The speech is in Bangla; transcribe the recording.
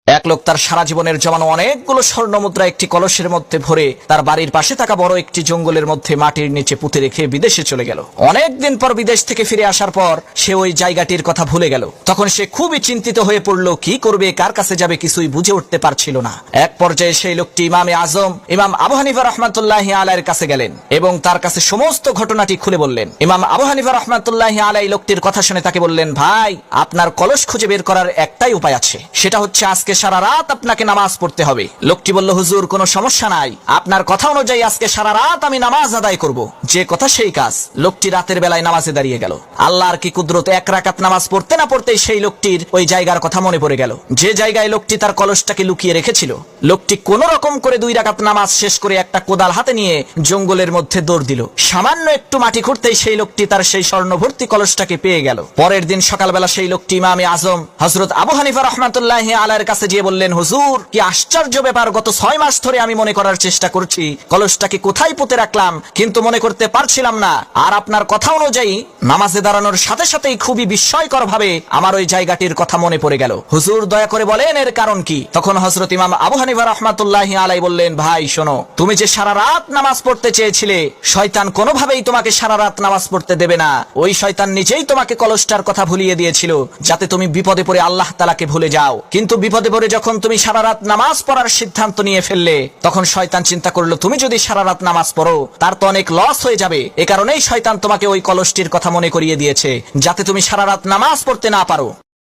এক লোক তার সারা জীবনের জমানো অনেকগুলো স্বর্ণ মুদ্রা একটি কলসের মধ্যে ভরে তার বাড়ির পাশে থাকা বড় একটি জঙ্গলের মধ্যে মাটির নিচে পুঁতে রেখে বিদেশে চলে গেল। অনেকদিন পর বিদেশ থেকে ফিরে আসার পর সে ওই জায়গাটির কথা ভুলে গেল। তখন সে খুবই চিন্তিত হয়ে পড়ল, কি করবে, কার কাছে যাবে, কিছুই বুঝে উঠতে পারছিল না। এক পর্যায়ে সেই লোকটি ইমামে আজম ইমাম আবু হানিফা রাহমাতুল্লাহি আলাইহির কাছে গেলেন এবং তার কাছে সমস্ত ঘটনাটি খুলে বললেন। ইমাম আবু হানিফা রাহমাতুল্লাহি আলাইহি লোকটির কথা শুনে তাকে বললেন, ভাই, আপনার কলস খুঁজে বের করার একটাই উপায় আছে, সেটা হচ্ছে আজকে সারা রাত আপনাকে নামাজ পড়তে হবে। লোকটি বলল, হুজুর, কোনো সমস্যা নাই, আপনার কথা অনুযায়ী আজকে সারা রাত আমি নামাজ আদায় করব। যে কথা সেই কাজ। লোকটি রাতের বেলায় নামাজে দাঁড়িয়ে গেল। আল্লাহর কি কুদরত, এক রাকাত নামাজ পড়তে না পড়তেই সেই লোকটির ওই জায়গার কথা মনে পড়ে গেল, যে জায়গায় লোকটি তার কলসটাকে লুকিয়ে রেখেছিল। লোকটি কোন রকম করে 2 রাকাত নামাজ শেষ করে একটা কোদাল হাতে নিয়ে জঙ্গলের মধ্যে দৌড় দিল। সামান্য একটু মাটি খুঁড়তেই সেই লোকটি তার সেই স্বর্ণভর্তি কলসটাকে পেয়ে গেল। পরের দিন সকালবেলা সেই লোকটি ইমামে আজম হযরত আবু হানিফা রাহমাতুল্লাহি আলাইহির কাছে গিয়ে বললেন, হুজুর, কি আশ্চর্য ব্যাপার, গত 6 মাস ধরে আমি মনে করার চেষ্টা করছি কলসটাকে কোথায় পুঁতে রাখলাম, কিন্তু মনে করতে পারছিলাম না। আর আপনার কথা অনুযায়ী নামাজে দাঁড়ানোর সাথে সাথেই খুবই বিস্ময়কর ভাবে আমার ওই জায়গাটির কথা মনে পড়ে গেল। হুজুর, দয়া করে বলেন এর কারণ কি? তখন হযরত ইমাম আবু হানিফা রাহমাতুল্লাহি আলাইহি বললেন, ভাই শোনো, তুমি যে সারা রাত নামাজ পড়তে চেয়েছিলে, শয়তান কোনোভাবেই তোমাকে সারা রাত নামাজ পড়তে দেবে না। ওই শয়তান নিজেই তোমাকে কলসটার কথা ভুলিয়ে দিয়েছিল যাতে তুমি বিপদে পড়ে আল্লাহ তাআলাকে ভুলে যাও। কিন্তু বিপদে পড়ে যখন তুমি সারা রাত নামাজ পড়ার সিদ্ধান্ত নিয়ে ফেললে, তখন শয়তান চিন্তা করলো তুমি যদি সারা রাত নামাজ পড়ো তার তো অনেক লস হয়ে যাবে। এ কারণেই শয়তান তোমাকে ওই কলসটির কথা মনে করিয়ে দিয়েছে যাতে তুমি সারা রাত নামাজ পড়তে না পারো।